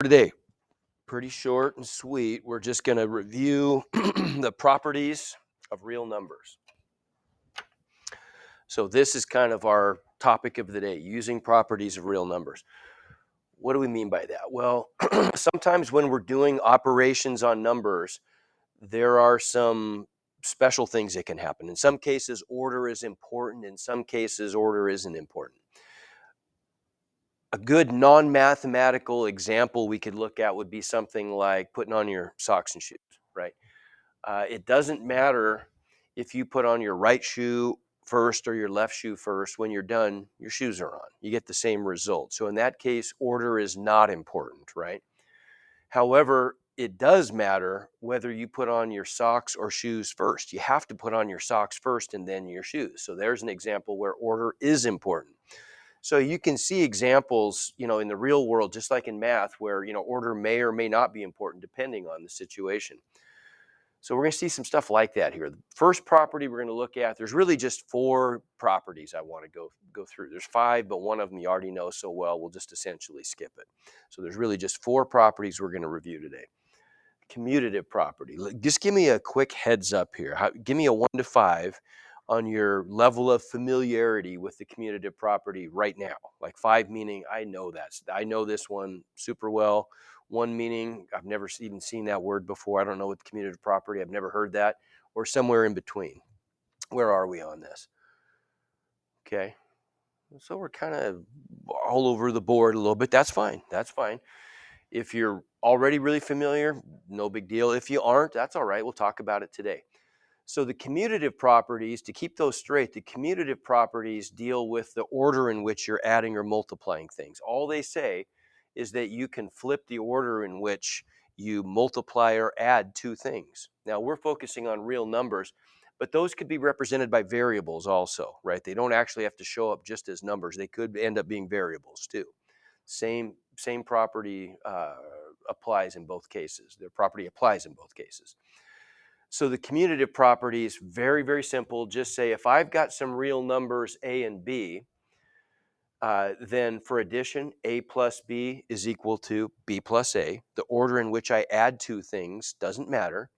Today, pretty short and sweet. We're just going to review the properties of real numbers. So this is kind of our topic of the day, using properties of real numbers. What do we mean by that? Well, sometimes when we're doing operations on numbers, there are some special things that can happen. In some cases, order is important. In some cases, order isn't important. A good non-mathematical example we could look at would be something like putting on your socks and shoes, right? It doesn't matter if you put on your right shoe first or your left shoe first. When you're done, your shoes are on. You get the same result. So in that case, order is not important, right? However, it does matter whether you put on your socks or shoes first. You have to put on your socks first and then your shoes. So there's an example where order is important. So you can see examples, in the real world, just like in math, where, order may or may not be important depending on the situation. So we're going to see some stuff like that here. The first property we're going to look at, there's really just 4 properties I want to go through. There's 5, but one of them you already know so well, we'll just essentially skip it. So there's really just 4 properties we're going to review today. Commutative property. Just give me a quick heads up here. Give me a 1 to 5 on your level of familiarity with the commutative property right now. Like 5 meaning I know this one super well. 1 meaning I've never even seen that word before. I don't know what the commutative property. I've never heard that. Or somewhere in between. Where are we on this? Okay. So we're kind of all over the board a little bit. That's fine. If you're already really familiar, no big deal. If you aren't, that's all right. We'll talk about it today. So the commutative properties, to keep those straight, the commutative properties deal with the order in which you're adding or multiplying things. All they say is that you can flip the order in which you multiply or add 2 things. Now we're focusing on real numbers, but those could be represented by variables also, right? They don't actually have to show up just as numbers. They could end up being variables too. Same property applies in both cases. Their property applies in both cases. So the commutative property is very, very simple. Just say if I've got some real numbers A and B, then for addition, A plus B is equal to B plus A. The order in which I add 2 things doesn't matter.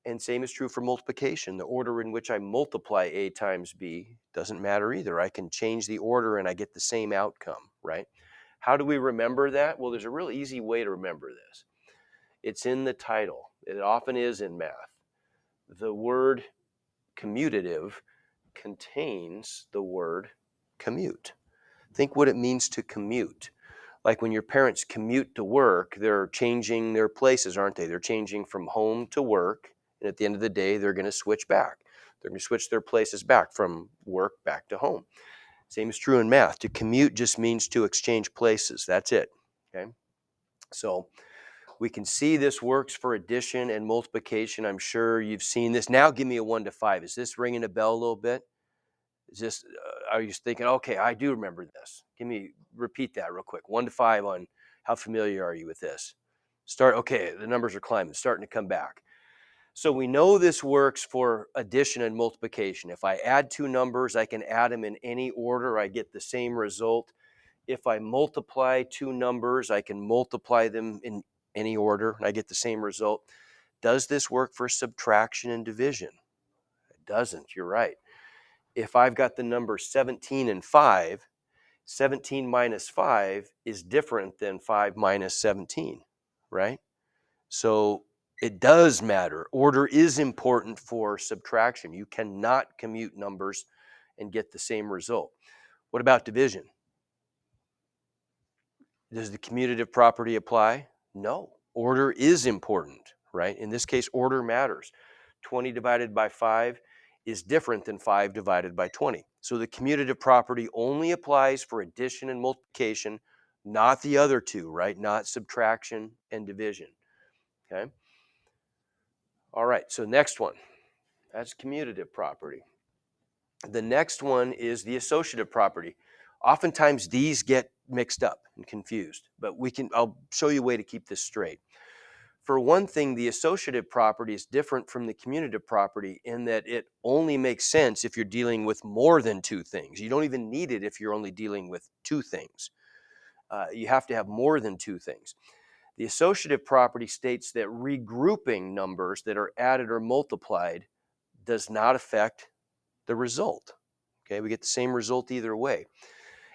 And same is true for multiplication. The order in which I multiply A times B doesn't matter either. I can change the order and I get the same outcome, right? How do we remember that? Well, there's a real easy way to remember this. It's in the title. It often is in math. The word commutative contains the word commute. Think what it means to commute. Like when your parents commute to work, they're changing their places, aren't they? They're changing from home to work, and at the end of the day, they're going to switch back. They're going to switch their places back from work back to home. Same is true in math. To commute just means to exchange places. That's it. Okay. So we can see this works for addition and multiplication. I'm sure you've seen this. Now give me a 1 to 5. Is this ringing a bell a little bit? Is this, are you thinking, okay, I do remember this. Repeat that real quick. 1 to 5 on how familiar are you with this? Okay, the numbers are climbing, starting to come back. So we know this works for addition and multiplication. If I add 2 numbers, I can add them in any order. I get the same result. If I multiply 2 numbers, I can multiply them in any order, and I get the same result. Does this work for subtraction and division? It doesn't. You're right. If I've got the number 17 and 5, 17 minus 5 is different than 5 minus 17, right? So it does matter. Order is important for subtraction. You cannot commute numbers and get the same result. What about division? Does the commutative property apply? No. Order is important, right? In this case, order matters. 20 divided by 5 is different than 5 divided by 20. So the commutative property only applies for addition and multiplication, not the other 2, right? Not subtraction and division, okay? All right, so next one. That's commutative property. The next one is the associative property. Oftentimes these get mixed up and confused, but I'll show you a way to keep this straight. For one thing, the associative property is different from the commutative property in that it only makes sense if you're dealing with more than 2 things. You don't even need it if you're only dealing with 2 things. You have to have more than 2 things. The associative property states that regrouping numbers that are added or multiplied does not affect the result. Okay, we get the same result either way.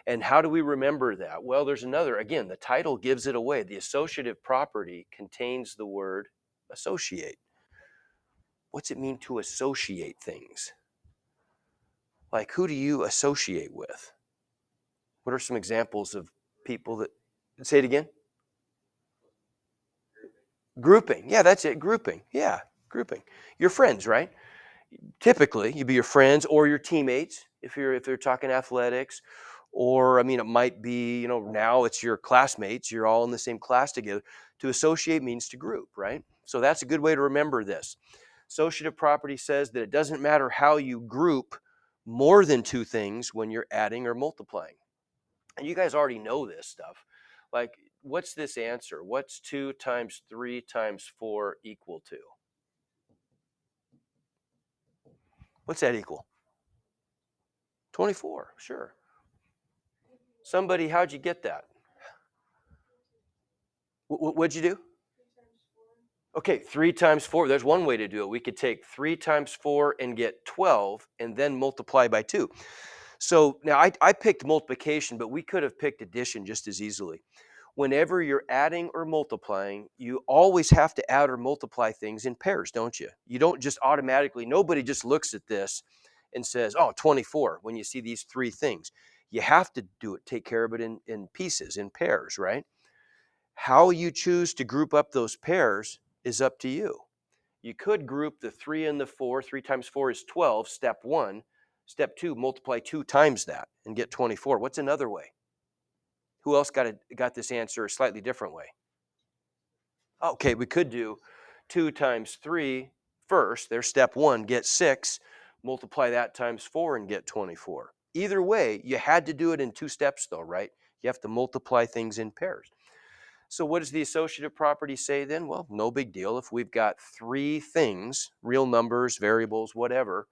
And how do we remember that? Well, there's another, again, the title gives it away. The associative property contains the word associate. What's it mean to associate things? Like, who do you associate with? What are some examples of people that, say it again? Grouping. Yeah, that's it. Grouping. Yeah, grouping. Your friends, right? Typically, you'd be your friends or your teammates if they're talking athletics, or I mean, it might be, now it's your classmates. You're all in the same class together. To associate means to group, right? So that's a good way to remember this. Associative property says that it doesn't matter how you group more than two things when you're adding or multiplying. And you guys already know this stuff. Like, what's this answer? What's 2 times 3 times 4 equal to? What's that equal? 24, sure. Somebody, how'd you get that? What'd you do? Okay, 3 times 4. There's one way to do it. We could take 3 times 4 and get 12 and then multiply by 2. So now I picked multiplication, but we could have picked addition just as easily. Whenever you're adding or multiplying, you always have to add or multiply things in pairs, don't you? You don't just automatically, nobody just looks at this and says, oh, 24, when you see these three things. You have to do it, take care of it in pieces, in pairs, right? How you choose to group up those pairs is up to you. You could group the 3 and the 4. 3 times 4 is 12, step 1. Step 2, multiply 2 times that and get 24. What's another way? Who else got this answer a slightly different way? Okay, we could do 2 times 3 first. There's step 1, get 6. Multiply that times 4 and get 24. Either way, you had to do it in 2 steps though, right? You have to multiply things in pairs. So what does the associative property say then? Well, no big deal. If we've got 3 things, real numbers, variables, whatever,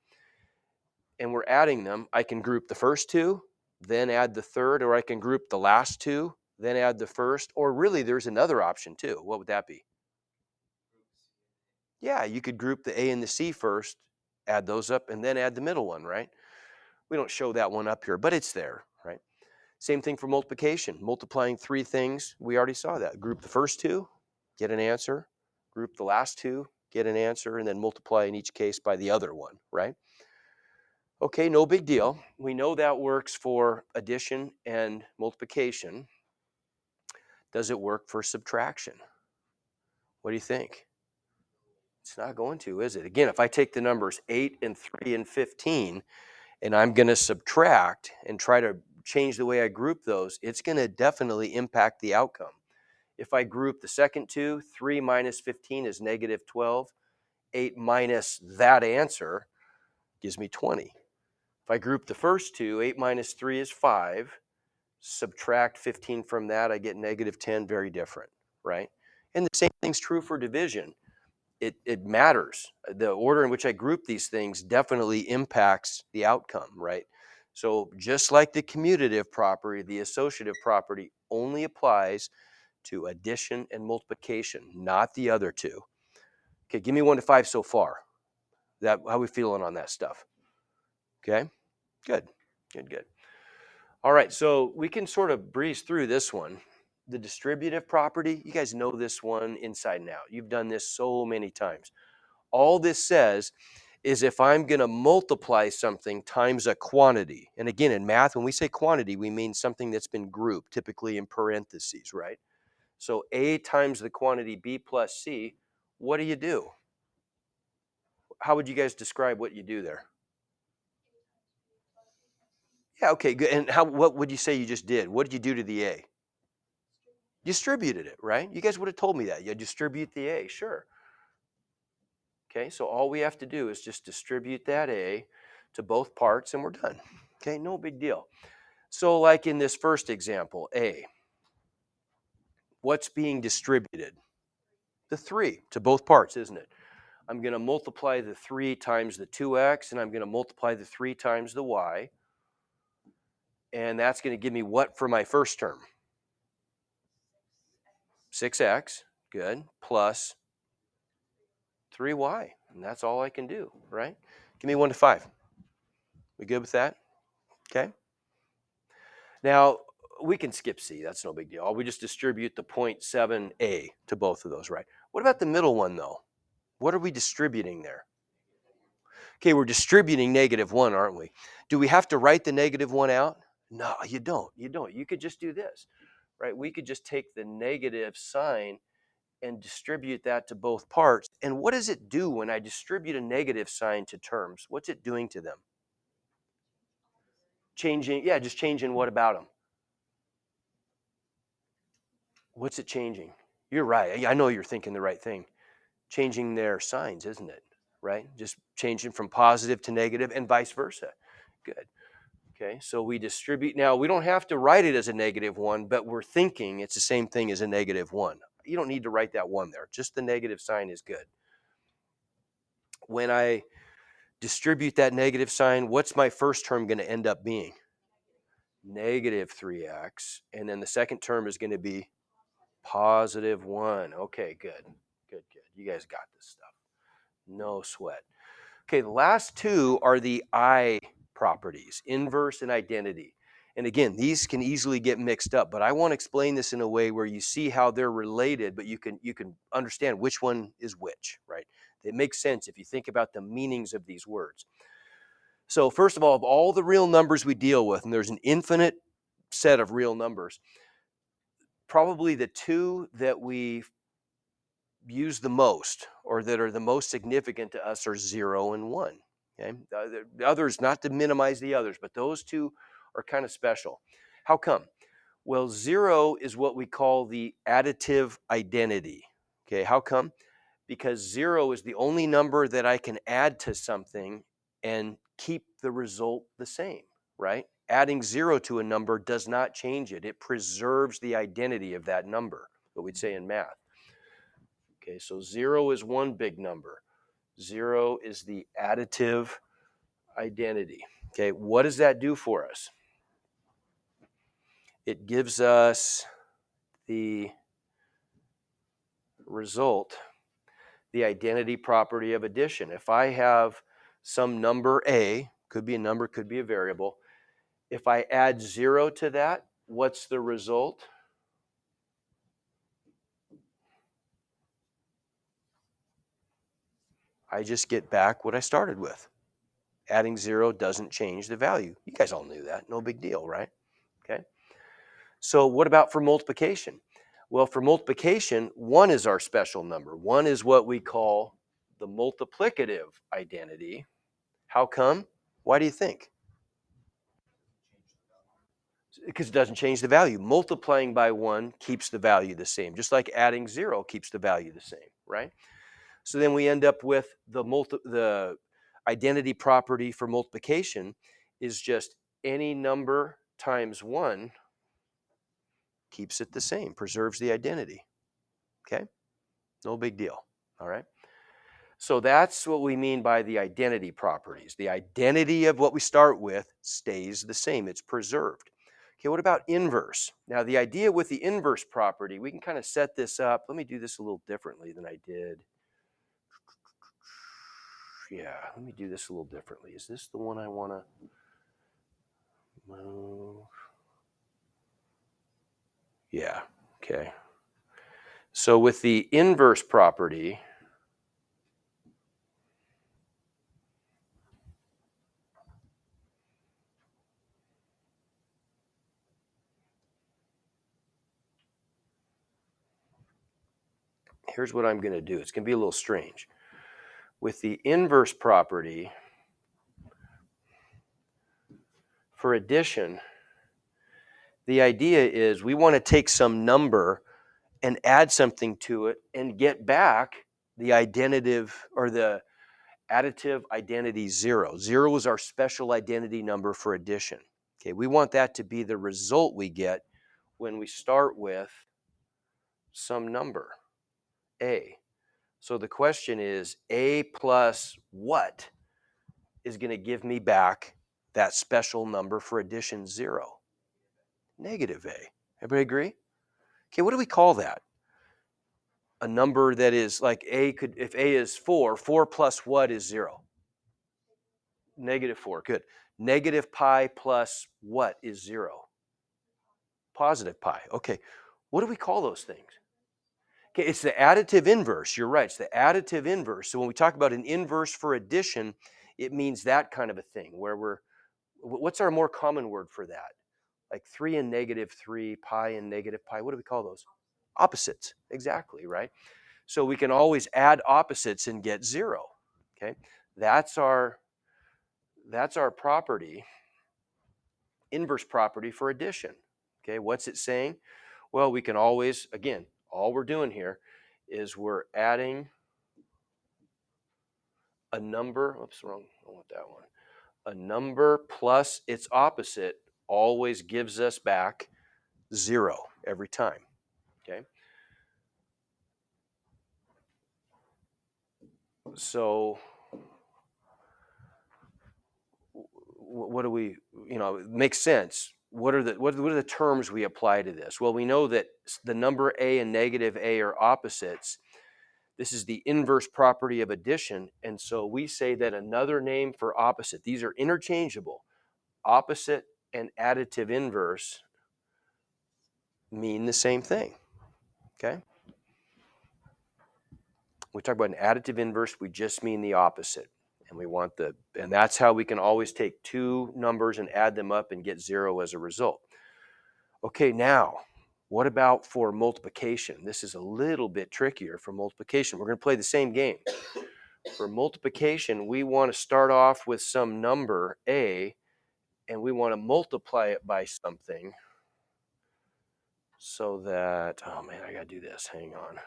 and we're adding them, I can group the first 2, then add the third, or I can group the last 2, then add the first, or really there's another option too. What would that be? Yeah, you could group the A and the C first, add those up, and then add the middle one, right? We don't show that one up here, but it's there, right? Same thing for multiplication. Multiplying 3 things, we already saw that. Group the first 2, get an answer. Group the last 2, get an answer, and then multiply in each case by the other one, right? Okay, no big deal. We know that works for addition and multiplication. Does it work for subtraction? What do you think? It's not going to, is it? Again, if I take the numbers 8 and 3 and 15, and I'm going to subtract and try to change the way I group those, it's going to definitely impact the outcome. If I group the second 2, 3 minus 15 is negative 12. 8 minus that answer gives me 20. If I group the first 2, 8 minus 3 is 5. Subtract 15 from that, I get negative 10, very different, right? And the same thing's true for division. It matters. The order in which I group these things definitely impacts the outcome, right? So just like the commutative property, the associative property only applies to addition and multiplication, not the other two. Okay, give me 1 to 5 so far. How are we feeling on that stuff? Okay, good, good, good. All right, so we can sort of breeze through this one. The distributive property, you guys know this one inside and out. You've done this so many times. All this says is if I'm going to multiply something times a quantity. And again, in math, when we say quantity, we mean something that's been grouped, typically in parentheses, right? So A times the quantity B plus C, what do? How would you guys describe what you do there? Yeah, okay, good. And what would you say you just did? What did you do to the A? Distributed it, right? You guys would have told me that. You distribute the A, sure. Okay, so all we have to do is just distribute that A to both parts and we're done. Okay, no big deal. So like in this first example, A, what's being distributed? The 3 to both parts, isn't it? I'm going to multiply the 3 times the 2x, and I'm going to multiply the 3 times the y. And that's going to give me what for my first term? 6x, good, plus 3y. And that's all I can do, right? Give me 1 to 5. We good with that? Okay. Now, we can skip C. That's no big deal. We just distribute the 0.7a to both of those, right? What about the middle one, though? What are we distributing there? Okay, we're distributing -1, aren't we? Do we have to write the -1 out? No, you don't. You don't. You could just do this, right? We could just take the negative sign and distribute that to both parts. And what does it do when I distribute a negative sign to terms? What's it doing to them? Changing, yeah, just changing what about them? What's it changing? You're right. I know you're thinking the right thing. Changing their signs, isn't it? Right? Just changing from positive to negative and vice versa. Good. Okay, so we distribute. Now, we don't have to write it as a -1, but we're thinking it's the same thing as a -1. You don't need to write that 1 there. Just the negative sign is good. When I distribute that negative sign, what's my first term going to end up being? -3x. And then the second term is going to be +1. Okay, good. Good, good. You guys got this stuff. No sweat. Okay, the last two are the I properties, inverse and identity. And again, these can easily get mixed up, but I want to explain this in a way where you see how they're related, but you can understand which one is which, right? It makes sense if you think about the meanings of these words. So first of all the real numbers we deal with, and there's an infinite set of real numbers, probably the two that we use the most or that are the most significant to us are 0 and 1. Okay, the others, not to minimize the others, but those two are kind of special. How come? Well, 0 is what we call the additive identity. Okay, how come? Because 0 is the only number that I can add to something and keep the result the same, right? Adding 0 to a number does not change it. It preserves the identity of that number, what we'd say in math. Okay, so 0 is one big number. 0 is the additive identity. Okay, what does that do for us? It gives us the result, the identity property of addition. If I have some number A, could be a number, could be a variable, if I add 0 to that, what's the result? I just get back what I started with. Adding 0 doesn't change the value. You guys all knew that. No big deal, right? Okay. So what about for multiplication? Well, for multiplication, 1 is our special number. 1 is what we call the multiplicative identity. How come? Why do you think? Because it doesn't change the value. Multiplying by 1 keeps the value the same, just like adding 0 keeps the value the same, right? So then we end up with the identity property for multiplication is just any number times 1 keeps it the same, preserves the identity. Okay? No big deal. All right? So that's what we mean by the identity properties. The identity of what we start with stays the same, it's preserved. Okay, what about inverse? Now, the idea with the inverse property, we can kind of set this up. Let me do this a little differently than I did. Yeah, let me do this a little differently. Is this the one I want to move? Yeah, okay. So with the inverse property, here's what I'm going to do. It's going to be a little strange. With the inverse property, for addition, the idea is we want to take some number and add something to it and get back the identitive or the additive identity 0. 0 is our special identity number for addition. Okay, we want that to be the result we get when we start with some number, A. So the question is, A plus what is going to give me back that special number for addition 0? -A. Everybody agree? Okay, what do we call that? a number that is like if A is 4, 4 plus what is 0? Negative 4, good. Negative pi plus what is 0? Positive pi. Okay, what do we call those things? Okay, it's the additive inverse. You're right, it's the additive inverse. So when we talk about an inverse for addition, it means that kind of a thing where what's our more common word for that? Like 3 and negative 3, pi and negative pi. What do we call those? Opposites. Exactly, right? So we can always add opposites and get 0. Okay, that's our property, inverse property for addition. Okay, what's it saying? Well, we can always, again, all we're doing here is we're adding a number. Oops, wrong. I want that one. A number plus its opposite always gives us back 0 every time. Okay, so what do we, it makes sense. What are the terms we apply to this? Well, we know that the number a and negative a are opposites. This is the inverse property of addition, and so we say that another name for opposite, these are interchangeable. Opposite and additive inverse mean the same thing. Okay, we talk about an additive inverse, we just mean the opposite, and and that's how we can always take two numbers and add them up and get 0 as a result. Okay, now, what about for multiplication? This is a little bit trickier for multiplication. We're going to play the same game. For multiplication, we want to start off with some number a, and we want to multiply it by something so that, oh man, I got to do this. Hang on.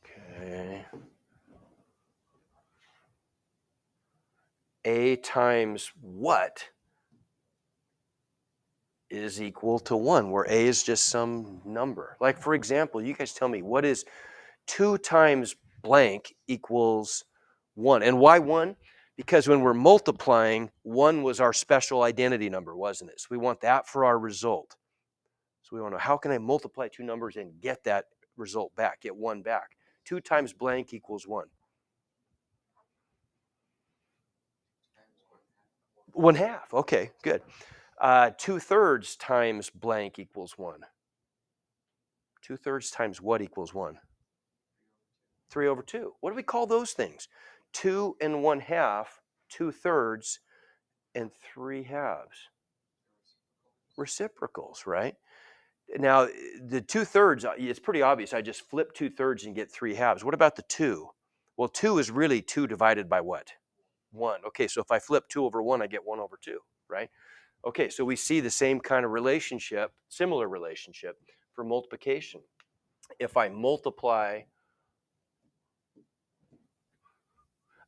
Okay. A times what is equal to 1, where a is just some number. Like, for example, you guys tell me, what is 2 times blank equals 1? And why 1? Because when we're multiplying, 1 was our special identity number, wasn't it? So we want that for our result. So we want to know, how can I multiply two numbers and get that result back, get 1 back? 2 times blank equals 1. 1/2. Okay, good. 2/3 times blank equals 1. 2/3 times what equals 1? 3/2. What do we call those things? 2 and 1/2, 2/3, and 3/2. Reciprocals, right? Now, the 2/3, it's pretty obvious. I just flip 2/3 and get 3/2. What about the 2? Well, 2 is really 2 divided by what? 1. Okay, so if I flip 2 over 1, I get 1/2, right? Okay, so we see the same kind of relationship, similar relationship for multiplication. If I multiply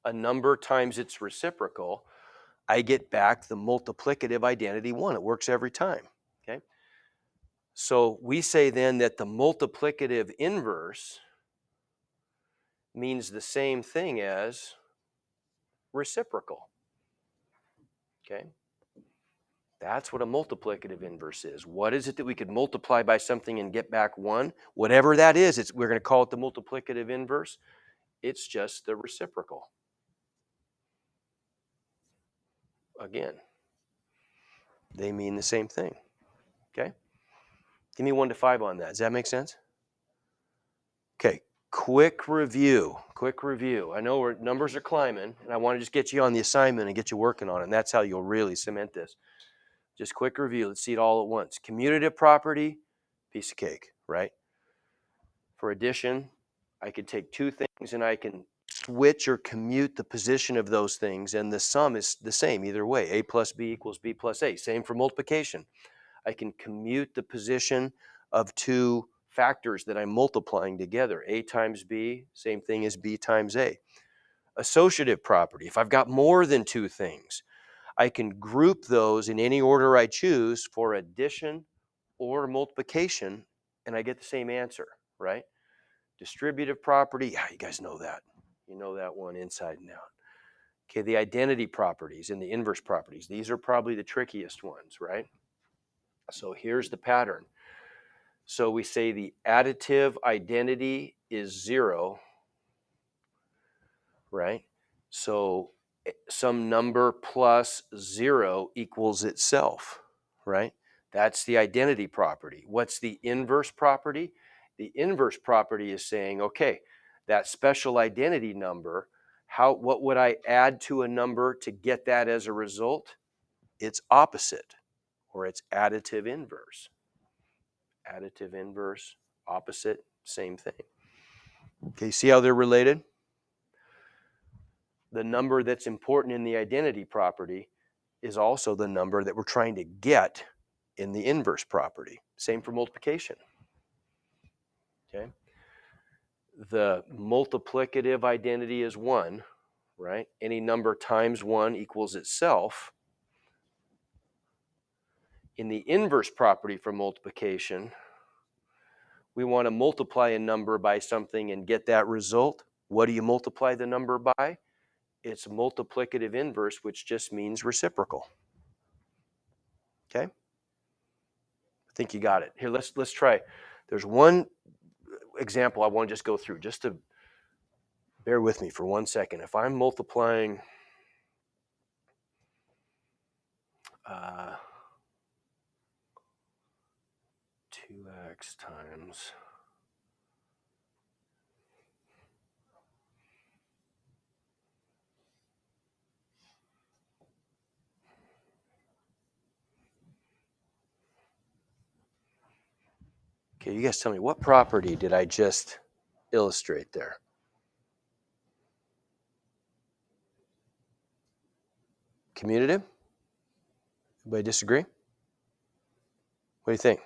a number times its reciprocal, I get back the multiplicative identity 1. It works every time. Okay. So we say then that the multiplicative inverse means the same thing as reciprocal. Okay. That's what a multiplicative inverse is. What is it that we could multiply by something and get back 1? Whatever that is, we're going to call it the multiplicative inverse. It's just the reciprocal. Again, they mean the same thing. Okay. Give me 1 to 5 on that. Does that make sense? Okay. Quick review. I know our numbers are climbing, and I want to just get you on the assignment and get you working on it. And that's how you'll really cement this. Just quick review. Let's see it all at once. Commutative property, piece of cake, right? For addition, I could take two things and I can switch or commute the position of those things, and the sum is the same either way. A plus B equals B plus A. Same for multiplication. I can commute the position of two factors that I'm multiplying together. A times B, same thing as B times A. Associative property. If I've got more than two things, I can group those in any order I choose for addition or multiplication, and I get the same answer, right? Distributive property, yeah, you guys know that. You know that one inside and out. Okay, the identity properties and the inverse properties. These are probably the trickiest ones, right? So here's the pattern. So we say the additive identity is 0, right? So some number plus 0 equals itself, right? That's the identity property. What's the inverse property? The inverse property is saying, okay, that special identity number, what would I add to a number to get that as a result? It's opposite, or it's additive inverse. Additive inverse, opposite, same thing. Okay, see how they're related? The number that's important in the identity property is also the number that we're trying to get in the inverse property. Same for multiplication. Okay. The multiplicative identity is 1, right? Any number times 1 equals itself. In the inverse property for multiplication, we want to multiply a number by something and get that result. What do you multiply the number by? It's multiplicative inverse, which just means reciprocal. Okay? I think you got it. Here, let's try. There's one example I want to just go through, just to bear with me for 1 second. If I'm multiplying 2x times okay, you guys tell me, what property did I just illustrate there? Commutative? Anybody disagree? What do you think?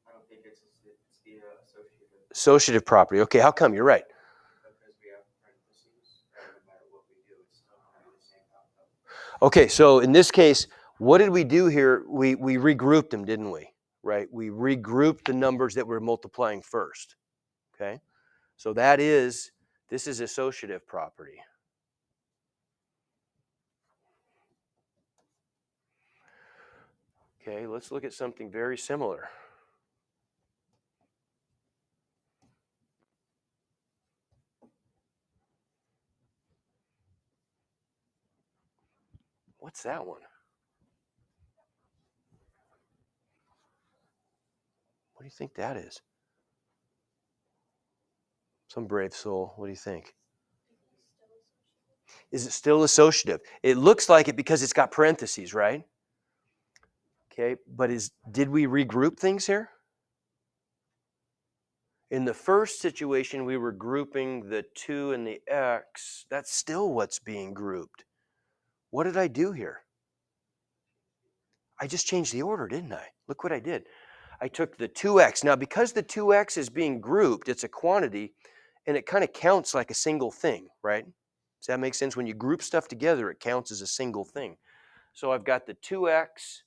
I don't think it's the associative. Associative property. Okay, how come? You're right. Because we have parentheses, and no matter what we do, it's still going to be the same outcome. Okay, so in this case, what did we do here? We regrouped them, didn't we? Right? We regrouped the numbers that we're multiplying first. Okay? So this is associative property. Okay, let's look at something very similar. What's that one? What do you think that is? Some brave soul. What do you think? Is it still associative? It looks like it because it's got parentheses, right? Okay, but did we regroup things here? In the first situation, we were grouping the 2 and the x. That's still what's being grouped. What did I do here? I just changed the order, didn't I? Look what I did. I took the 2x. Now, because the 2x is being grouped, it's a quantity, and it kind of counts like a single thing, right? Does that make sense? When you group stuff together, it counts as a single thing. So I've got the 2x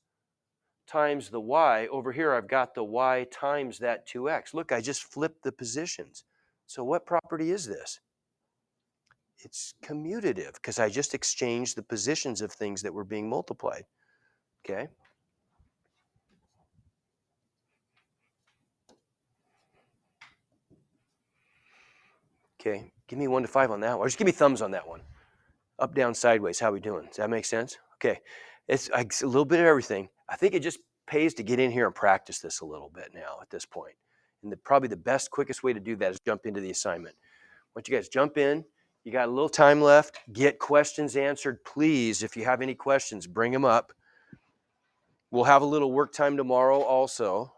times the y. Over here, I've got the y times that 2x. Look, I just flipped the positions. So what property is this? It's commutative, because I just exchanged the positions of things that were being multiplied. Okay? Okay, give me 1 to 5 on that one. Or just give me thumbs on that one. Up, down, sideways. How we doing? Does that make sense? Okay, it's a little bit of everything. I think it just pays to get in here and practice this a little bit now at this point. And probably the best, quickest way to do that is jump into the assignment. Once you guys jump in, you got a little time left. Get questions answered, please. If you have any questions, bring them up. We'll have a little work time tomorrow also.